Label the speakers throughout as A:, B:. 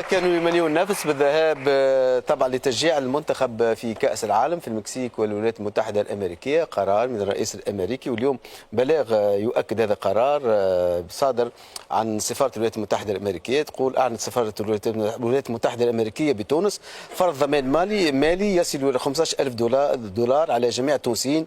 A: كانوا يمنيون النفس بالذهاب طبعا لتشجيع المنتخب في كأس العالم في المكسيك والولايات المتحدة الأمريكية. قرار من الرئيس الأمريكي، واليوم بلاغ يؤكد هذا القرار صادر عن سفارة الولايات المتحدة الأمريكية. تقول أعلنت سفارة الولايات المتحدة الأمريكية بتونس فرض ضمان مالي يصل إلى 15,000 دولار على جميع التونسيين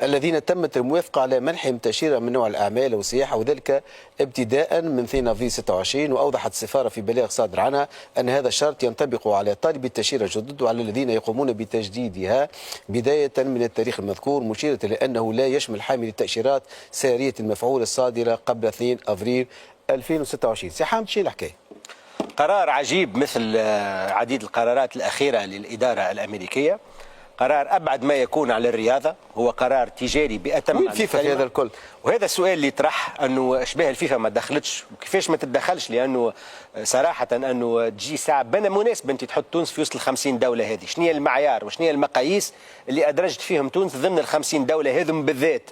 A: الذين تمت الموافقة على منحهم تأشيرة من نوع الأعمال والسياحة، وذلك ابتداء من 2 افريل 26. وأوضحت السفارة في بلاغ صادر عنها أن هذا الشرط ينطبق على طالبي التأشيرة الجدد وعلى الذين يقومون بتجديدها بداية من التاريخ المذكور، مشيرة إلى أنه لا يشمل حامل التأشيرات سارية المفعول الصادرة قبل 2 افريل 2026. سي حامد، شي الحكاية؟
B: قرار عجيب مثل عديد القرارات الأخيرة للإدارة الأمريكية، قرار أبعد ما يكون على الرياضة، هو قرار تجاري بأتم
A: وين الفيفا في هذا الكل؟
B: وهذا السؤال اللي يطرح أنه أشباه الفيفا ما دخلتش وكيفاش ما تتدخلش، لأنه صراحة أنه تجي ساعة بنا مناسبة أنت تحط تونس في وسط ال50 دولة هذه. شنو هي المعيار وشنو هي المقاييس اللي أدرجت فيهم تونس ضمن ال50 دولة هذم بالذات؟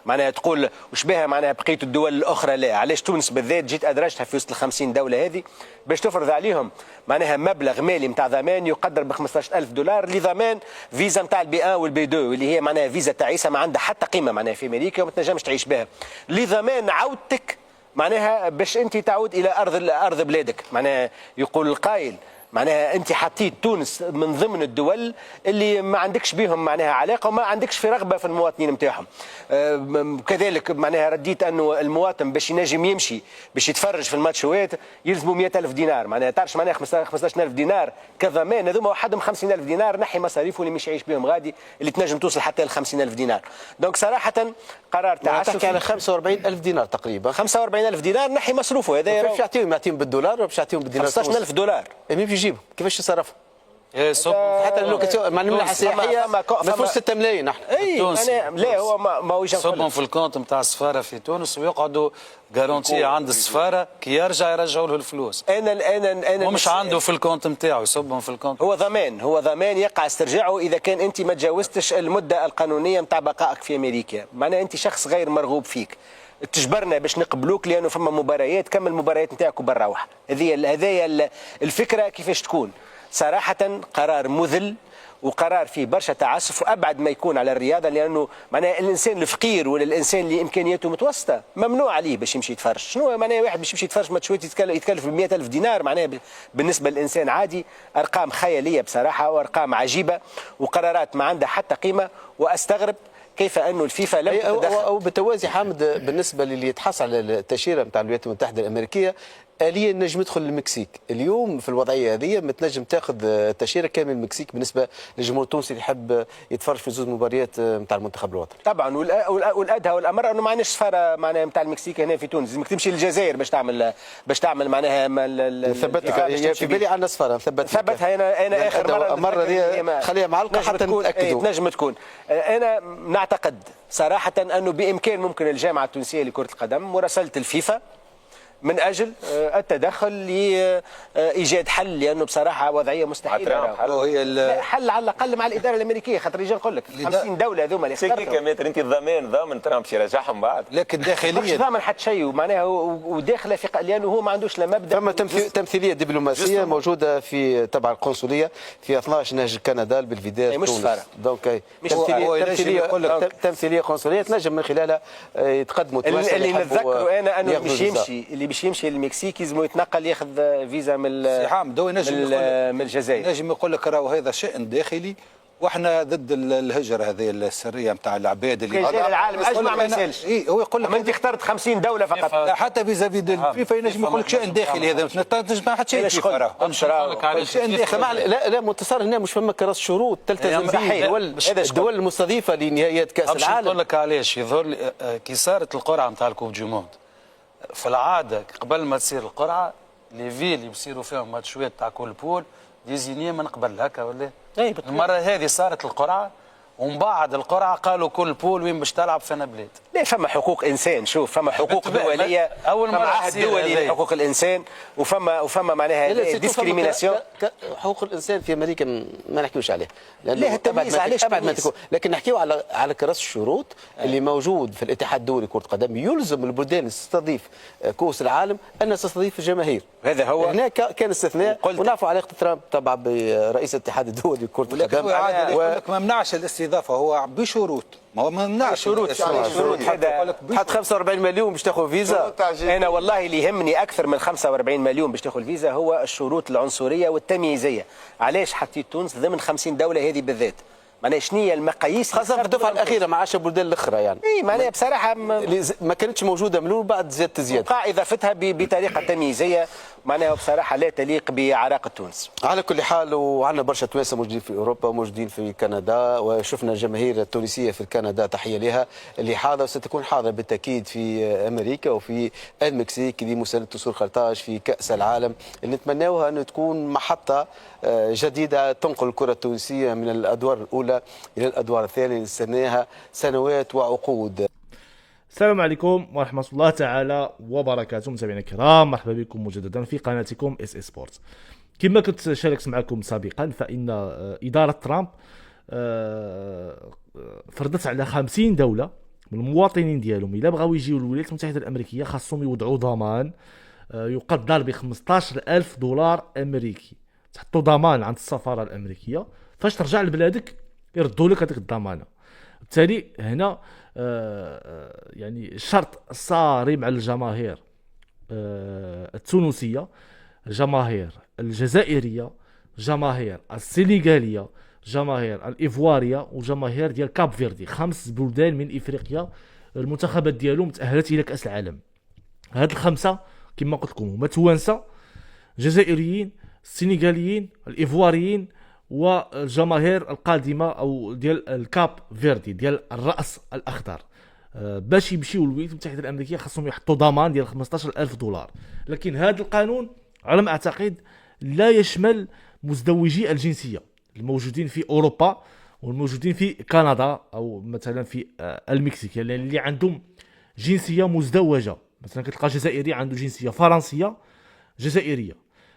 B: معناها تقول وش بها معناها بقيه الدول الاخرى لا، علاش تونس بالذات جيت ادرجتها في وسط ال50 دوله هذه باش تفرض عليهم معناها مبلغ مالي نتاع ضمان يقدر ب 15,000 دولار لضمان فيزا نتاع البي 1 والبي 2 واللي هي معناها فيزا تعيسه ما عندها حتى قيمه معناها في امريكا وما تنجمش تعيش بها، لضمان عودتك معناها باش انت تعود الى ارض بلادك. معناها يقول القائل معناها انت حطيت تونس من ضمن الدول اللي ما عندكش بهم معناها علاقه وما عندكش في رغبه في المواطنين نتاعهم. كذلك معناها رديت انه المواطن باش ينجم يمشي باش يتفرج في الماتشوات يلزموا 100,000 دينار، معناها تعرفش معناها 15,000 دينار كضمان، هذوما وحدهم 50,000 دينار نحي مصاريفه اللي مش يعيش بهم غادي اللي تنجم توصل حتى ل 50,000 دينار. دونك صراحه قرار تعسفي.
A: تحكي على 45,000 دينار تقريبا.
B: 45,000 دينار نحي مصروفه هذا.
A: كيفاش يعطيهم بالدولار ولا باش يعطيهم بالدينار؟
B: 15,000 دولار.
A: مين بيجيبهم؟ كيفاش يصرفوا؟
B: حتى
A: اللوكاسيون مع الملاحه السياحيه نفوس 6 ملايين نحن.
B: اي لا هو ما هو
C: يصبهم في الكونت نتاع السفاره في تونس ويقعدوا جارونتي عند السفاره كي يرجعوا له الفلوس.
B: انا
C: مش عنده في الكونت نتاعو، يصبهم في الكونت.
B: هو ضمان يقع استرجاعه اذا كان انت ما تجاوزتش المده القانونيه نتاع بقائك في امريكا، معناها انت شخص غير مرغوب فيك. تجبرنا باش نقبلوك لانه فما مباريات، كمل المباريات نتاعك وبروح. هذه الفكره كيفاش تكون. صراحة قرار مذل وقرار فيه برشا تعسف وابعد ما يكون على الرياضه، لانه معناها الانسان الفقير ولا الانسان اللي امكانياته متوسطه ممنوع عليه باش يمشي يتفرج. شنو معناها واحد باش يمشي يتفرج ماتشات يتكلف ب 100,000 دينار؟ معناها بالنسبه للانسان عادي ارقام خياليه بصراحه وارقام عجيبه وقرارات ما عندها حتى قيمه. واستغرب كيف انه الفيفا لم تتدخل.
A: وبالتوازي حامد بالنسبه للي يتحصل على التاشيره نتاع الولايات المتحده الامريكيه آليا نجم يدخل المكسيك. اليوم في الوضعيه هذه ما تنجم تاخذ التاشيره كامل المكسيك بالنسبه للجمهور التونسي اللي يحب يتفرج في زوج مباريات نتاع المنتخب الوطني.
B: طبعا والادهى والامر انه ما عندناش سفاره معناها نتاع المكسيك هنا في تونس، لازمك تمشي للجزائر باش تعمل معناها
A: ثبتها في بالي عندنا سفاره
B: ثبتها. انا اخر
A: مره دي خليها معلقه حتى نتاكدوا.
B: نجم تكون. انا نعتقد صراحه انه بامكان ممكن الجامعه التونسيه لكره القدم مراسله الفيفا من اجل التدخل لايجاد حل، لانه بصراحه وضعيه مستحيله. حل على الاقل مع الاداره الامريكيه، خاطر يجي نقول لك 50 دوله هذوما اللي
D: اخترتهم. انت ضامن ترامب يرجعهم بعد،
A: لكن داخليا
B: مش ضامن حتى شيء ومعناها وداخله في لانه هو ما عندوش لا مبدا.
A: ثم تمثيليه دبلوماسيه موجوده في تبع القنصليه في 12 نهج كندا بالفيدال
B: تونس.
A: دونك تمثيليه قنصليه تنجم من خلالها يتقدموا
B: اللي نتذكروا انا انه باش يمشي للمكسيك لازم يتنقل ياخذ فيزا من الجزائر.
C: نجم يقول لك راهو هذا شأن داخلي واحنا ضد الهجره هذه السريه نتاع العباد اللي
B: العالم اجمع ما يسالش.
C: هو يقول لك
B: انت اخترت 50 دوله فقط.
C: حتى فيزافي الفيفا ينجم يقول لك شأن داخلي، هذا ما تنجم ما حد شيء
A: شأن داخلي. لا منتصر هنا مش فما كراس شروط تلتزم به الدول المستضيفه لنهائيات كاس العالم.
C: نقول لك علاش يظهر لي كي صارت القرعه نتاع الكوب دي موند في العاده قبل ما تصير القرعه لي فيل اللي بيصيروا فيهم ماتشوات تاع كل بول ديزيني من قبل هكا ولا المره هذه صارت القرعه ومن بعد القرعه قالوا كل بول وين باش تلعب فينا بلاد.
B: لا فما حقوق انسان، شوف فما حقوق دوليه،
C: أول
B: فما
C: مرة
B: عهد
C: تصير
B: دولي
C: هذه.
B: لحقوق الانسان، وفما معناها ديسكريميناسيون.
A: حقوق الانسان في امريكا ما نحكيوش عليه،
B: لا التمييز علاش
A: ابعد ما
B: تمييز؟
A: تكون، لكن نحكيو على كراس الشروط اللي موجود في الاتحاد الدولي لكره القدم، يلزم البلدان اللي تستضيف كؤوس العالم ان تستضيف الجماهير.
B: هذا هو.
A: هنا كان استثناء، ونعرفوا علاقه ترامب طبعا برئيس الاتحاد الدولي لكره القدم.
E: هو عادل يقول لك ما منعش الاستضافه، هو بشروط، ما هو ما منعش
B: شروط
E: هذا
A: حتى 45 مليون باش تاخذ فيزا.
B: انا والله اللي يهمني اكثر من 45 مليون باش تاخذ الفيزا هو الشروط العنصريه والتمييزيه. علاش حطيت تونس ضمن 50 دوله هذه بالذات؟ معناها شنو هي المقاييس
A: خاصه في الدفعه الاخيره مع 10 بلدان الاخرى يعني.
B: اي معناها بصراحه
A: ما كانتش موجوده من الاول، بعد زياده
B: وقع اضافتها بطريقه تمييزيه، معناها بصراحه لا تليق بعراقه تونس.
A: على كل حال، وعندنا برشا توانسه موجودين في اوروبا، موجودين في كندا، وشفنا الجماهير التونسيه في كندا تحيه لها اللي حاضره وستكون حاضره بالتاكيد في امريكا وفي المكسيك لمسانده تصوير خرطاج في كاس العالم اللي نتمناوها انه تكون محطه جديده تنقل الكره التونسيه من الادوار الاولى الى الادوار الثانيه اللي استناها سنوات وعقود.
F: السلام عليكم ورحمة الله تعالى وبركاته. متابعينا الكرام، مرحبا بكم مجددا في قناتكم اس اس سبورت. كما كنت شاركت معكم سابقا، فإن إدارة ترامب فرضت على 50 دولة من المواطنين ديالهم إلا بغاو يجيو للولايات المتحدة الأمريكية خاصهم يوضعوا ضمان يقدر ب $15,000 أمريكي. تحطوا ضمان عند السفارة الأمريكية، فاش ترجع لبلادك يردوا لك هذيك الضمانة. بالتالي هنا يعني الشرط صارم على الجماهير التونسية، الجماهير الجزائرية، جماهير السنغالية، جماهير الإيفوارية، وجماهير ديال كاب فيردي. 5 بلدان من إفريقيا المنتخبات ديالهم تأهلت إلى كأس العالم. هاد الخمسة كما قلت لكم هما توانسة، جزائريين، السنغاليين، الإيفواريين، والجماهير القادمه او ديال الكاب فيردي ديال الراس الاخضر. باش يمشيو للولايات المتحده الامريكيه خاصهم يحطوا ضمان ديال $15,000. لكن هذا القانون على ما اعتقد لا يشمل مزدوجي الجنسيه الموجودين في اوروبا والموجودين في كندا او مثلا في المكسيك، يعني اللي عندهم جنسيه مزدوجه. مثلا كتلقى جزائري عنده جنسيه فرنسيه جزائريه،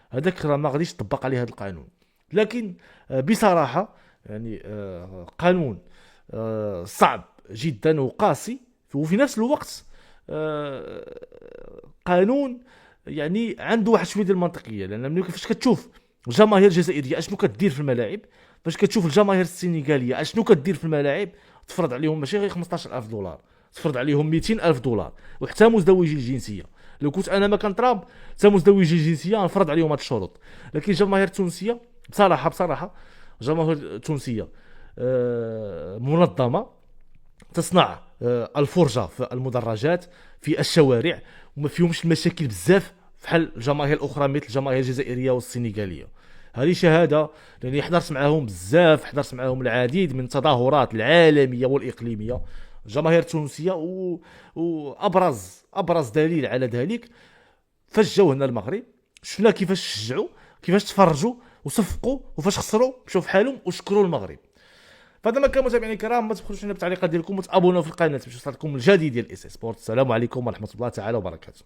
F: هذاك راه ما غاديش يطبق عليه هذا القانون. لكن بصراحة يعني قانون صعب جدا وقاسي، وفي نفس الوقت قانون يعني عنده واحد شويه ديال المنطقيه. لان فاش كتشوف الجماهير الجزائريه اشنو كدير في الملاعب، فاش كتشوف الجماهير السنغاليه اشنو كدير في الملاعب، تفرض عليهم ماشي غير $15,000، تفرض عليهم $200,000. وحتى مزدوجي الجنسيه، لو كنت انا مكان ترامب حتى مزدوجي الجنسيه نفرض عليهم هاد الشروط. لكن الجماهير التونسيه بصراحه جماهير التونسيه منظمه، تصنع الفرجه في المدرجات في الشوارع، وما فيهمش المشاكل بزاف بحال الجماهير الاخرى مثل الجماهير الجزائريه والسنغاليه. هذه شهاده لاني حضرت معهم بزاف، حضرت معهم العديد من التظاهرات العالميه والاقليميه الجماهير التونسيه، وابرز دليل على ذلك فاش جاو هنا المغرب شفنا كيفاش شجعوا، كيفاش تفرجوا وصفقوا، وفاش خسروا مشاو في حالهم وشكروا المغرب. فهذا ما كان متابعينا الكرام، ما تبخلوش بالتعليقات ديالكم وتابونوا في القناه باش يوصلكم الجديد ديال اس سبورت. السلام عليكم ورحمه الله تعالى وبركاته.